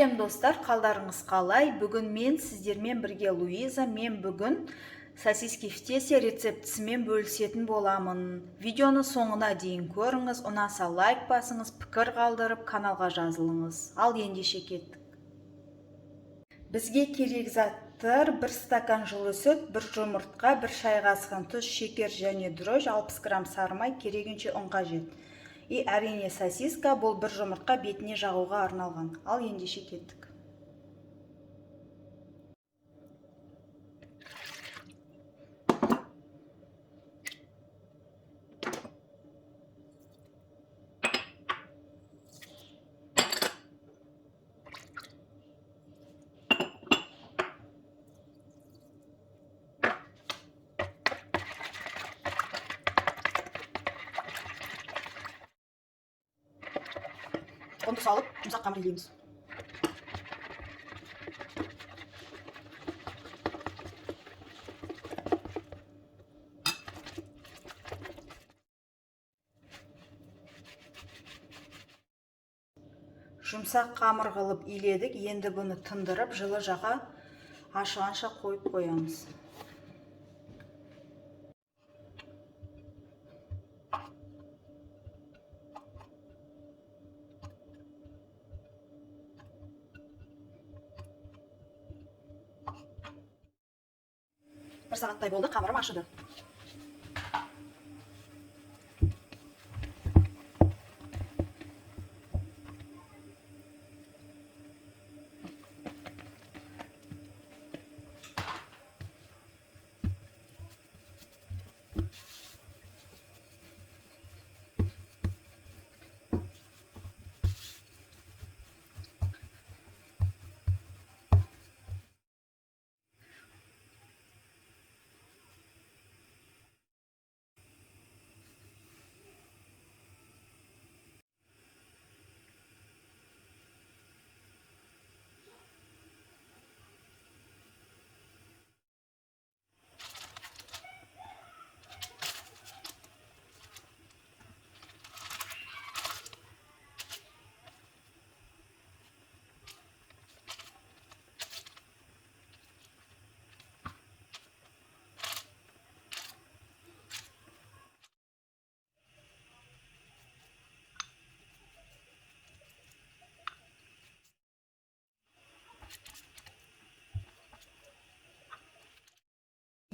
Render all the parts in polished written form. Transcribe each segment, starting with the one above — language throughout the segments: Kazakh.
Сәлем достар, қалдарыңыз қалай? Бүгін мен сіздермен бірге Луиза. Мен бүгін сосиски в тесте рецептісімен бөлісетін боламын. Видеоны соңына дейін көріңіз, ұнаса лайк басыңыз, пікір қалдырып, каналға жазылыңыз. Ал ендеше кеттік. Бізге керек заттар: 1 стакан жылы сүт, 1 жұмыртқа, 1 шай қасығын тұз, шекер және дрожь, 60 грамм сары май, керегінше ұн қажет. Әрине сосиска, бұл 1 жұмыртқа бетіне жағуға арналған. Ал ендеше кеттік. Ұнды салып, жұмсақ қамыр илейміз. Жұмсақ қамыр қылып иледік. Енді бұны тындырып, жылы жаққа ашығанша қойып қоямыз. Bir сағаттай болды, қамырым ашыды.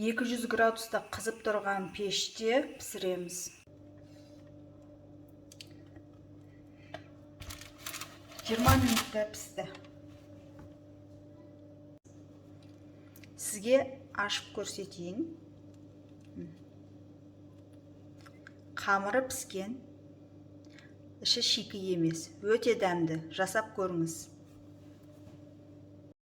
«200 градуста қызып тұрған пеште пісіреміз. 20 минутта пісті. Сізге ашып көрсетейін. Қамыры піскен, іші шикі емес, өте дәмді. Жасап көріңіз.